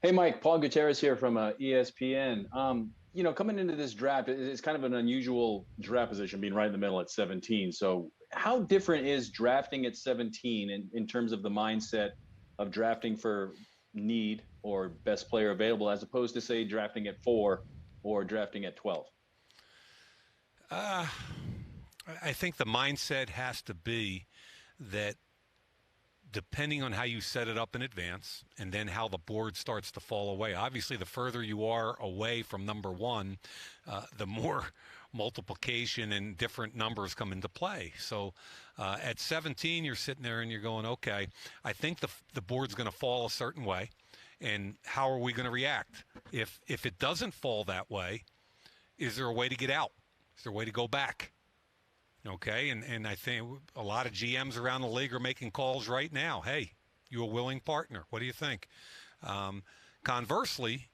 Hey, Mike, Paul Gutierrez here from ESPN. Coming into this draft, it's kind of an unusual draft position, being right in the middle at 17. So, how different is drafting at 17 in terms of the mindset of drafting for need or best player available, as opposed to, say, drafting at 4 or drafting at 12? Uh, I think the mindset has to be that depending on how you set it up in advance and then how the board starts to fall away. Obviously, the further you are away from number one, the more multiplication and different numbers come into play. So at 17, you're sitting there and you're going, okay, I think the board's going to fall a certain way. And how are we going to react? If it doesn't fall that way, is there a way to get out? Is there a way to go back? Okay, and I think a lot of GMs around the league are making calls right now. Hey, you a willing partner? What do you think? Conversely,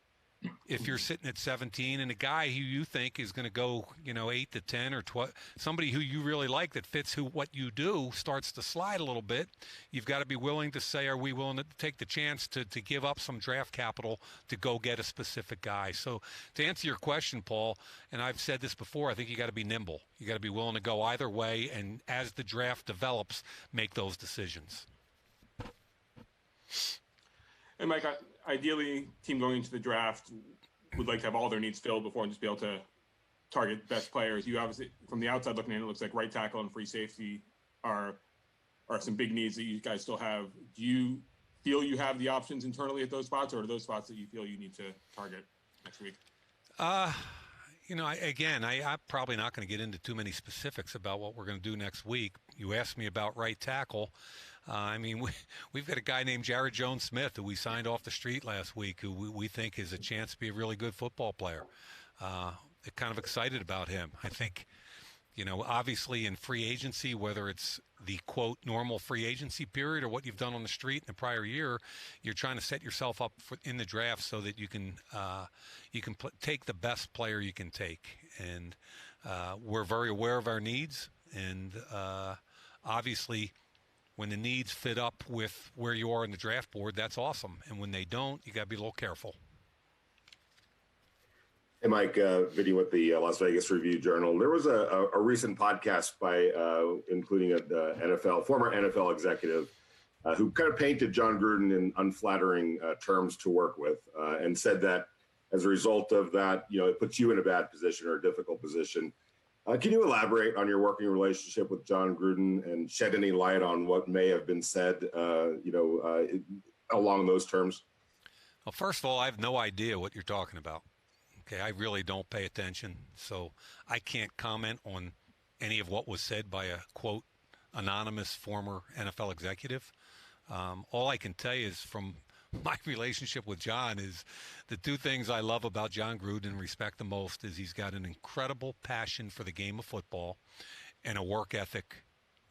if you're sitting at 17 and a guy who you think is going to go, 8 to 10 or 12, somebody who you really like that fits what you do starts to slide a little bit, you've got to be willing to say, are we willing to take the chance to give up some draft capital to go get a specific guy? So to answer your question, Paul, and I've said this before, I think you got to be nimble. You got to be willing to go either way, and as the draft develops, make those decisions. And Mike, ideally, team going into the draft would like to have all their needs filled before and just be able to target best players. You obviously, from the outside looking in, it looks like right tackle and free safety are some big needs that you guys still have. Do you feel you have the options internally at those spots, or are those spots that you feel you need to target next week? I'm probably not going to get into too many specifics about what we're going to do next week. You asked me about right tackle. We've got a guy named Jared Jones-Smith who we signed off the street last week, who we think is a chance to be a really good football player. Kind of excited about him. I think, obviously in free agency, whether it's the, quote, normal free agency period or what you've done on the street in the prior year, you're trying to set yourself up in the draft so that you can take the best player you can take. And we're very aware of our needs. And obviously, when the needs fit up with where you are in the draft board, that's awesome. And when they don't, you got to be a little careful. Hey, Mike, Vinny with the Las Vegas Review-Journal. There was a recent podcast by including a former NFL executive who kind of painted John Gruden in unflattering terms to work with and said that as a result of that, it puts you in a bad position or a difficult position. Can you elaborate on your working relationship with John Gruden and shed any light on what may have been said, along those terms? Well, first of all, I have no idea what you're talking about. Okay, I really don't pay attention, so I can't comment on any of what was said by a, quote, anonymous former NFL executive. All I can tell you is from my relationship with John is the two things I love about John Gruden and respect the most is he's got an incredible passion for the game of football and a work ethic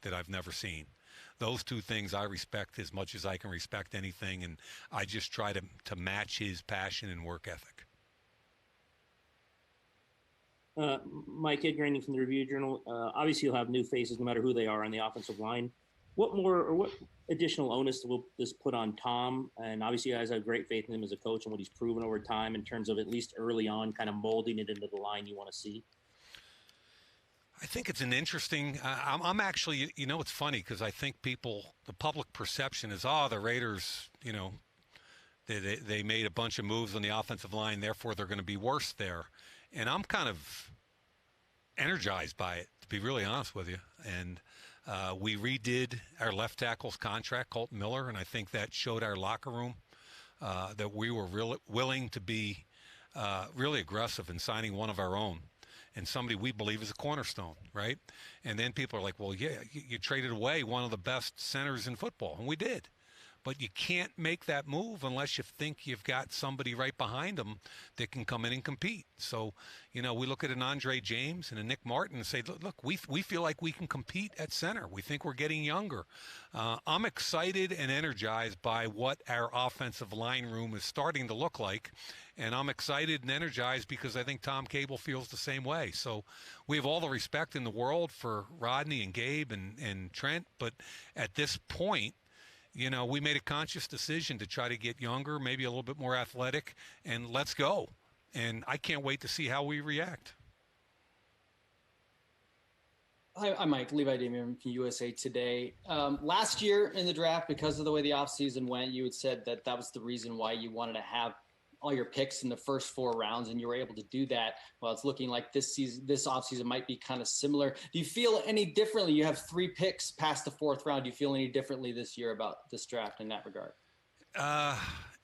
that I've never seen. Those two things I respect as much as I can respect anything, and I just try to match his passion and work ethic. Mike, Ed Graney from the Review Journal. Obviously, you'll have new faces no matter who they are on the offensive line. What more or what additional onus will this put on Tom? And obviously, you guys have great faith in him as a coach and what he's proven over time in terms of at least early on kind of molding it into the line you want to see. I think it's an interesting I'm actually, it's funny because I think the public perception is, the Raiders, they made a bunch of moves on the offensive line, therefore they're going to be worse there. And I'm kind of energized by it, to be really honest with you. And we redid our left tackle's contract, Colton Miller, and I think that showed our locker room that we were willing to be really aggressive in signing one of our own and somebody we believe is a cornerstone, right? And then people are like, well, yeah, you traded away one of the best centers in football, and we did. But you can't make that move unless you think you've got somebody right behind them that can come in and compete. So, we look at an Andre James and a Nick Martin and say, look, we feel like we can compete at center. We think we're getting younger. I'm excited and energized by what our offensive line room is starting to look like. And I'm excited and energized because I think Tom Cable feels the same way. So we have all the respect in the world for Rodney and Gabe and Trent. But at this point, we made a conscious decision to try to get younger, maybe a little bit more athletic, and let's go. And I can't wait to see how we react. Hi, I'm Mike, Levi Damon from USA Today. Last year in the draft, because of the way the offseason went, you had said that was the reason why you wanted to have all your picks in the first 4 rounds, and you were able to do that. Well, it's looking like this offseason might be kind of similar. Do you feel any differently? You have 3 picks past the 4th round. Do you feel any differently this year about this draft in that regard?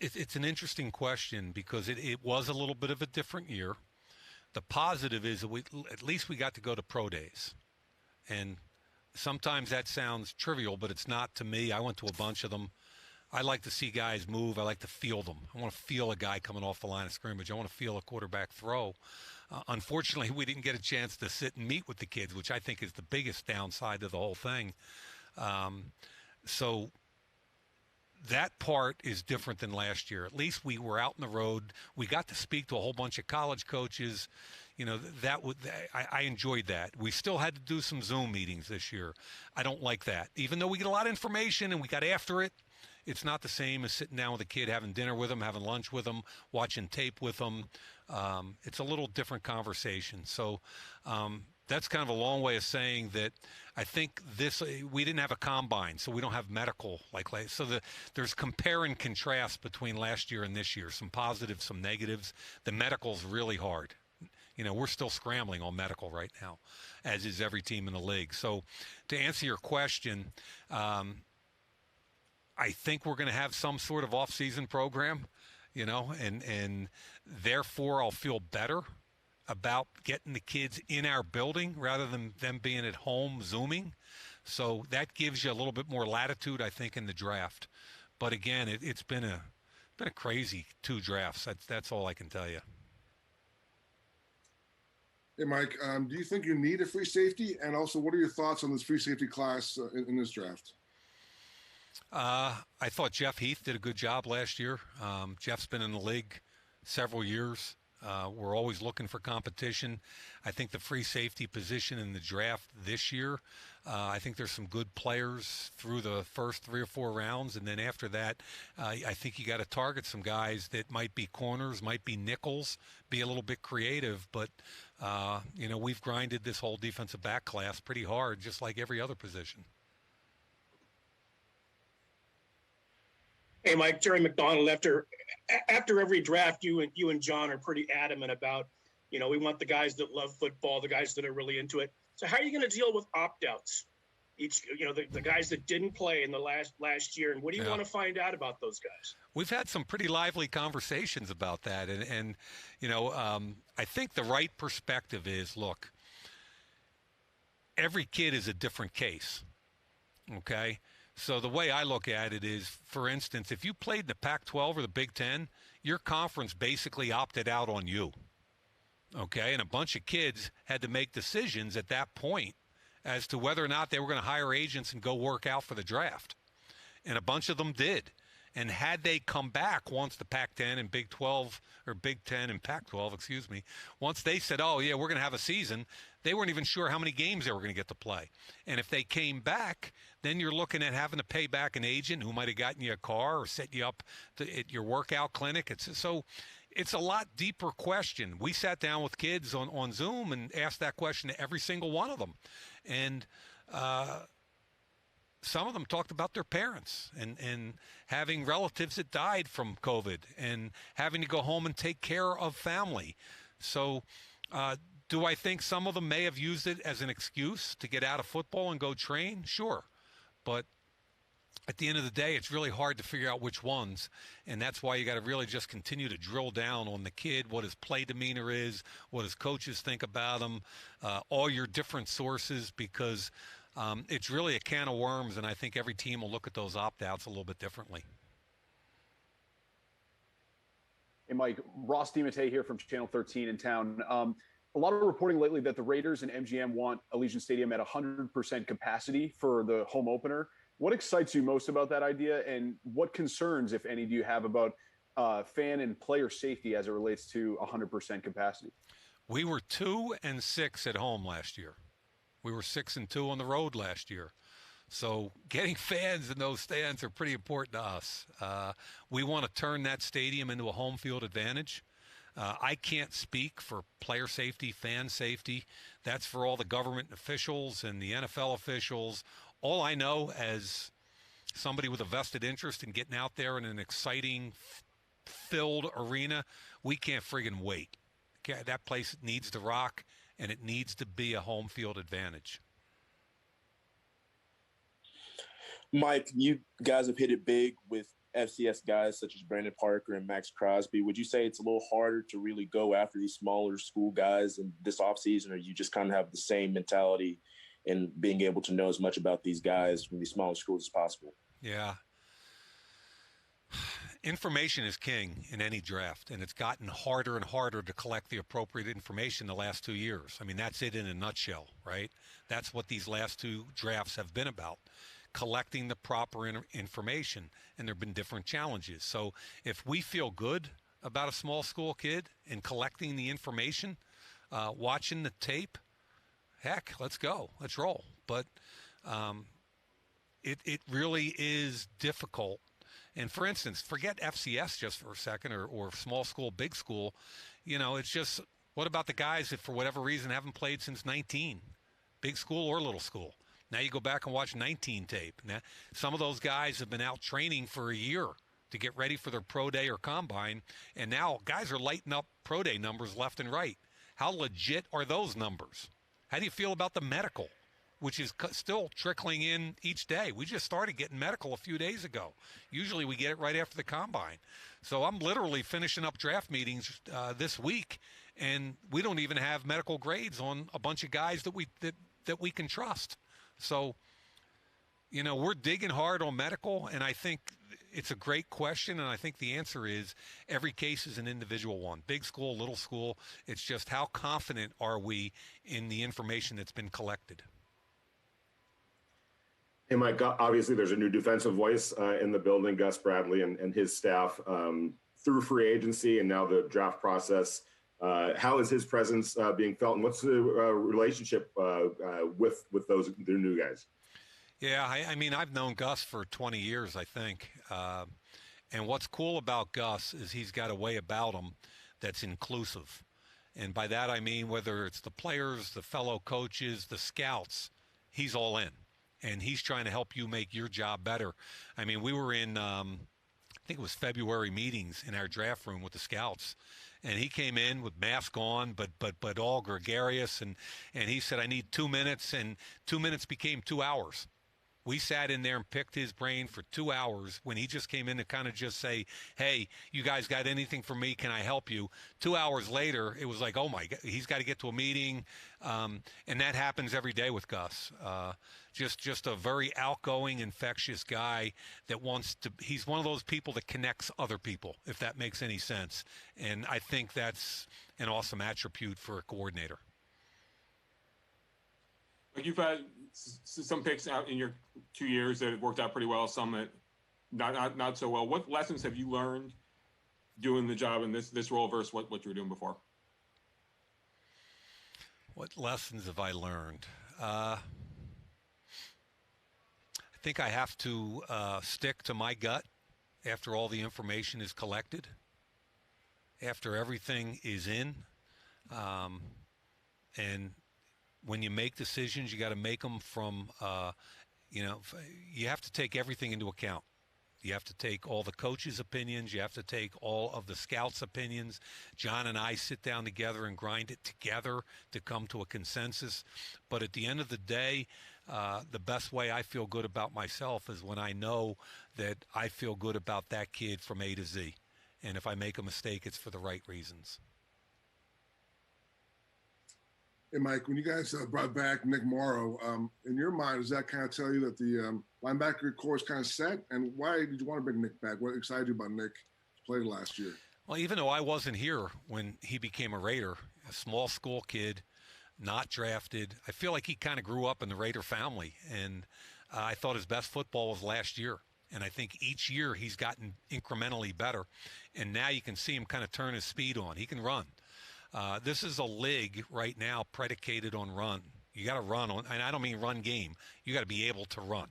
It's an interesting question because it was a little bit of a different year. The positive is that at least we got to go to pro days. And sometimes that sounds trivial, but it's not to me. I went to a bunch of them. I like to see guys move. I like to feel them. I want to feel a guy coming off the line of scrimmage. I want to feel a quarterback throw. Unfortunately, we didn't get a chance to sit and meet with the kids, which I think is the biggest downside to the whole thing. So that part is different than last year. At least we were out on the road. We got to speak to a whole bunch of college coaches. I enjoyed that. We still had to do some Zoom meetings this year. I don't like that. Even though we get a lot of information and we got after it, it's not the same as sitting down with a kid, having dinner with them, having lunch with them, watching tape with them. It's a little different conversation. So that's kind of a long way of saying that I think we didn't have a combine, so we don't have medical so there's compare and contrast between last year and this year, some positives, some negatives. The medical's really hard. We're still scrambling on medical right now, as is every team in the league. So to answer your question, I think we're going to have some sort of off-season program, and therefore I'll feel better about getting the kids in our building rather than them being at home Zooming. So that gives you a little bit more latitude, I think, in the draft. But again, it's been a crazy 2 drafts. That's all I can tell you. Hey, Mike, do you think you need a free safety? And also, what are your thoughts on this free safety class in this draft? I thought Jeff Heath did a good job last year. Jeff's been in the league several years. We're always looking for competition. I think the free safety position in the draft this year, I think there's some good players through the first 3 or 4 rounds. And then after that, I think you got to target some guys that might be corners, might be nickels, be a little bit creative. But, we've grinded this whole defensive back class pretty hard, just like every other position. Hey, Mike, Jerry McDonald, after every draft, you and John are pretty adamant about, we want the guys that love football, the guys that are really into it. So how are you going to deal with opt-outs? The guys that didn't play in the last year, and what do you want to find out about those guys? We've had some pretty lively conversations about that, and I think the right perspective is, look, every kid is a different case, okay? So the way I look at it is, for instance, if you played in the Pac-12 or the Big Ten, your conference basically opted out on you, okay? And a bunch of kids had to make decisions at that point as to whether or not they were going to hire agents and go work out for the draft. And a bunch of them did. And had they come back once the Pac-10 and Big 12, or Big 10 and Pac-12, once they said, oh, yeah, we're going to have a season, they weren't even sure how many games they were going to get to play. And if they came back, then you're looking at having to pay back an agent who might have gotten you a car or set you up at your workout clinic. It's a lot deeper question. We sat down with kids on Zoom and asked that question to every single one of them. And some of them talked about their parents and having relatives that died from COVID and having to go home and take care of family. So do I think some of them may have used it as an excuse to get out of football and go train? Sure. But at the end of the day, it's really hard to figure out which ones. And that's why you got to really just continue to drill down on the kid, what his play demeanor is, what his coaches think about him, all your different sources, because it's really a can of worms, and I think every team will look at those opt-outs a little bit differently. Hey, Mike, Ross DiMattei here from Channel 13 in town. A lot of reporting lately that the Raiders and MGM want Allegiant Stadium at 100% capacity for the home opener. What excites you most about that idea, and what concerns, if any, do you have about fan and player safety as it relates to 100% capacity? We were 2-6 at home last year. We were 6-2 on the road last year. So getting fans in those stands are pretty important to us. We want to turn that stadium into a home field advantage. I can't speak for player safety, fan safety. That's for all the government officials and the NFL officials. All I know as somebody with a vested interest in getting out there in an exciting, filled arena, we can't friggin' wait. That place needs to rock, and it needs to be a home field advantage. Mike, you guys have hit it big with FCS guys such as Brandon Parker and Max Crosby. Would you say it's a little harder to really go after these smaller school guys in this offseason, or you just kind of have the same mentality in being able to know as much about these guys from these smaller schools as possible? Yeah. Information is king in any draft, and it's gotten harder and harder to collect the appropriate information the last 2 years. I mean, that's it in a nutshell, right? That's what these last two drafts have been about, collecting the proper information, and there have been different challenges. So if we feel good about a small school kid and collecting the information, watching the tape, heck, let's go, let's roll. But it really is difficult. And for instance, forget FCS just for a second, or small school, big school. You know, it's just, what about the guys that for whatever reason haven't played since 19, big school or little school? Now you go back and watch 19 tape. Now, some of those guys have been out training for a year to get ready for their pro day or combine, and now guys are lighting up pro day numbers left and right. How legit are those numbers? How do you feel about the medical, which is still trickling in each day? We just started getting medical a few days ago. Usually we get it right after the combine. So I'm literally finishing up draft meetings this week, and we don't even have medical grades on a bunch of guys that we can trust. So, you know, we're digging hard on medical, and I think it's a great question, and I think the answer is every case is an individual one. Big school, little school. It's just how confident are we in the information that's been collected? Hey, Mike, obviously there's a new defensive voice in the building, Gus Bradley and his staff through free agency and now the draft process. How is his presence being felt, and what's the relationship with those the new guys? Yeah, I mean, I've known Gus for 20 years, I think. And what's cool about Gus is he's got a way about him that's inclusive. And by that I mean whether it's the players, the fellow coaches, the scouts, he's all in. And he's trying to help you make your job better. I mean, we were in, I think it was February meetings in our draft room with the scouts. And he came in with mask on, but all gregarious. And he said, I need 2 minutes. And 2 minutes became 2 hours. We sat in there and picked his brain for 2 hours when he just came in to kind of just say, hey, you guys got anything for me? Can I help you? 2 hours later, it was like, oh, my God, he's got to get to a meeting. And that happens every day with Gus. Just a very outgoing, infectious guy that wants to – he's one of those people that connects other people, if that makes any sense. And I think that's an awesome attribute for a coordinator. Like, you've had some picks out in your 2 years that have worked out pretty well, some that not so well. What lessons have you learned doing the job in this role versus what you were doing before? What lessons have I learned? I think I have to stick to my gut after all the information is collected, after everything is in. And when you make decisions, you got to make them from, you have to take everything into account. You have to take all the coaches' opinions. You have to take all of the scouts' opinions. John and I sit down together and grind it together to come to a consensus. But at the end of the day, the best way I feel good about myself is when I know that I feel good about that kid from A to Z. And if I make a mistake, it's for the right reasons. Hey, Mike, when you guys brought back Nick Morrow, in your mind, does that kind of tell you that the linebacker core is kind of set? And why did you want to bring Nick back? What excited you about Nick played last year? Well, even though I wasn't here when he became a Raider, a small school kid, not drafted, I feel like he kind of grew up in the Raider family. And I thought his best football was last year. And I think each year he's gotten incrementally better. And now you can see him kind of turn his speed on. He can run. This is a league right now predicated on run. You got to run on, and I don't mean run game. You got to be able to run.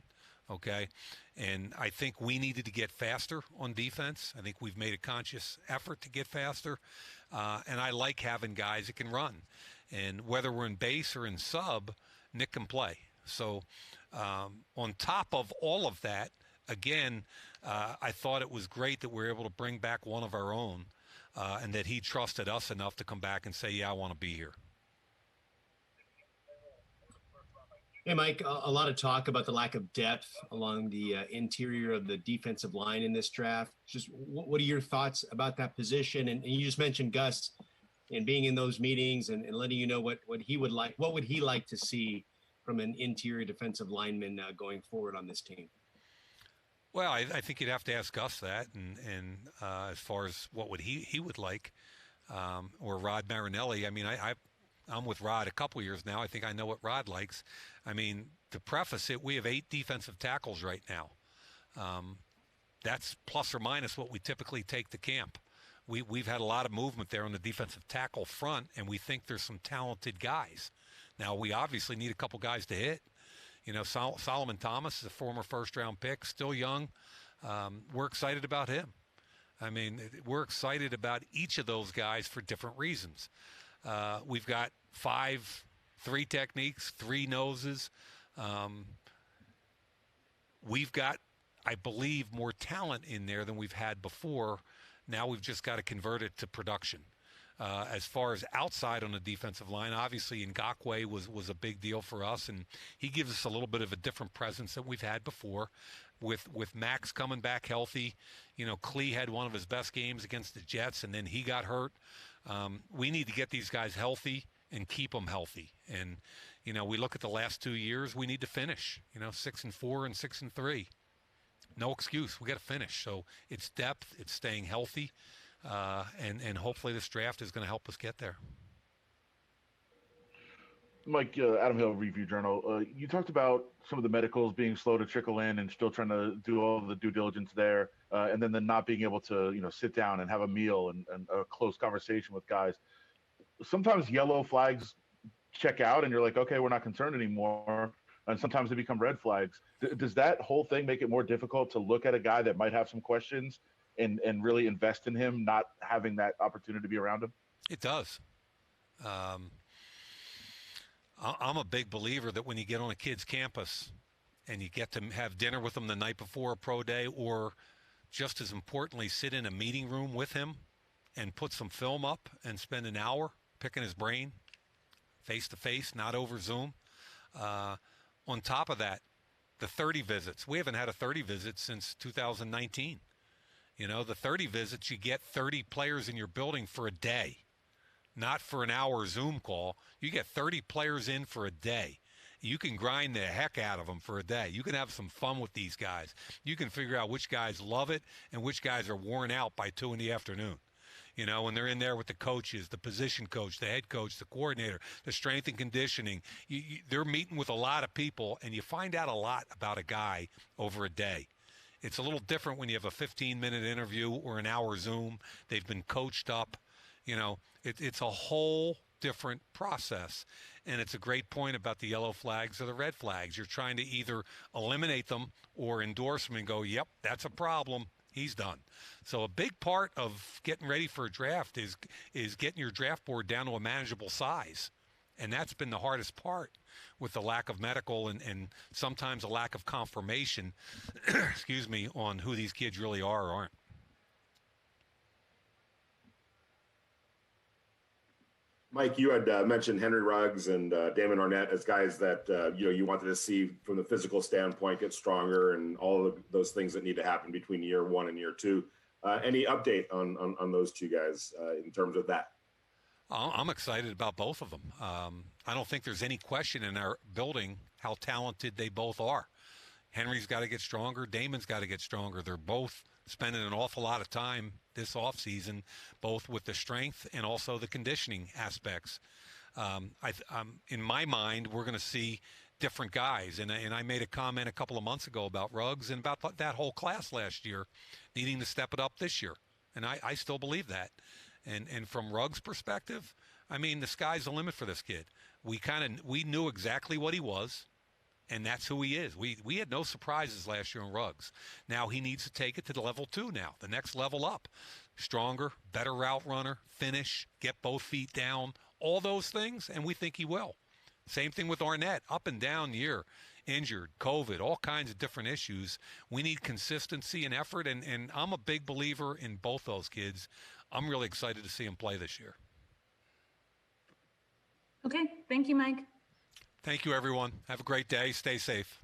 Okay. And I think we needed to get faster on defense. I think we've made a conscious effort to get faster. And I like having guys that can run. And whether we're in base or in sub, Nick can play. So on top of all of that, again, I thought it was great that we were able to bring back one of our own and that he trusted us enough to come back and say, yeah, I want to be here. Hey, Mike, a lot of talk about the lack of depth along the interior of the defensive line in this draft. Just what are your thoughts about that position? And you just mentioned Gus and being in those meetings and letting you know what he would like. What would he like to see from an interior defensive lineman going forward on this team? Well, I think you'd have to ask Gus that, and as far as what would he would like, or Rod Marinelli. I mean, I'm with Rod a couple years now. I think I know what Rod likes. I mean, to preface it, we have 8 defensive tackles right now. That's plus or minus what we typically take to camp. We've had a lot of movement there on the defensive tackle front, and we think there's some talented guys. Now, we obviously need a couple guys to hit. You know, Solomon Thomas is a former first-round pick, still young. We're excited about him. I mean, we're excited about each of those guys for different reasons. We've got 3 techniques, 3 noses. We've got, I believe, more talent in there than we've had before. Now we've just got to convert it to production. As far as outside on the defensive line, obviously Ngakoue was a big deal for us, and he gives us a little bit of a different presence than we've had before. With Max coming back healthy, you know, Klee had one of his best games against the Jets, and then he got hurt. We need to get these guys healthy and keep them healthy. And, you know, we look at the last 2 years, we need to finish, 6-4 and 6-3. No excuse. We got to finish. So it's depth, it's staying healthy, and hopefully this draft is going to help us get there. Mike, Adam Hill, Review Journal. You talked about some of the medicals being slow to trickle in and still trying to do all the due diligence there, and then the not being able to, sit down and have a meal and a close conversation with guys. Sometimes yellow flags check out and you're like, okay, we're not concerned anymore. And sometimes they become red flags. Does that whole thing make it more difficult to look at a guy that might have some questions and really invest in him, not having that opportunity to be around him? It does. I'm a big believer that when you get on a kid's campus and you get to have dinner with him the night before a pro day, or just as importantly, sit in a meeting room with him and put some film up and spend an hour picking his brain face-to-face, not over Zoom. On top of that, the 30 visits. We haven't had a 30 visit since 2019. The 30 visits, you get 30 players in your building for a day, not for an hour Zoom call. You get 30 players in for a day. You can grind the heck out of them for a day. You can have some fun with these guys. You can figure out which guys love it and which guys are worn out by 2 p.m. When they're in there with the coaches, the position coach, the head coach, the coordinator, the strength and conditioning. They're meeting with a lot of people, and you find out a lot about a guy over a day. It's a little different when you have a 15-minute interview or an hour Zoom. They've been coached up. It's a whole different process. And it's a great point about the yellow flags or the red flags. You're trying to either eliminate them or endorse them and go, yep, that's a problem. He's done. So a big part of getting ready for a draft is getting your draft board down to a manageable size. And that's been the hardest part with the lack of medical and sometimes a lack of confirmation, excuse me, on who these kids really are or aren't. Mike, you had mentioned Henry Ruggs and Damon Arnette as guys that you wanted to see from the physical standpoint get stronger and all of those things that need to happen between year 1 and year 2. Any update on those two guys in terms of that? I'm excited about both of them. I don't think there's any question in our building how talented they both are. Henry's got to get stronger. Damon's got to get stronger. They're both spending an awful lot of time this offseason, both with the strength and also the conditioning aspects. In my mind, we're going to see different guys. And I made a comment a couple of months ago about Ruggs and about that whole class last year needing to step it up this year. And I still believe that. And from Ruggs' perspective, I mean, the sky's the limit for this kid. We knew exactly what he was. And that's who he is. We had no surprises last year in Ruggs. Now he needs to take it to the level 2 now, the next level up. Stronger, better route runner, finish, get both feet down, all those things, and we think he will. Same thing with Ornette, up and down year, injured, COVID, all kinds of different issues. We need consistency and effort, and I'm a big believer in both those kids. I'm really excited to see them play this year. Okay, thank you, Mike. Thank you, everyone. Have a great day. Stay safe.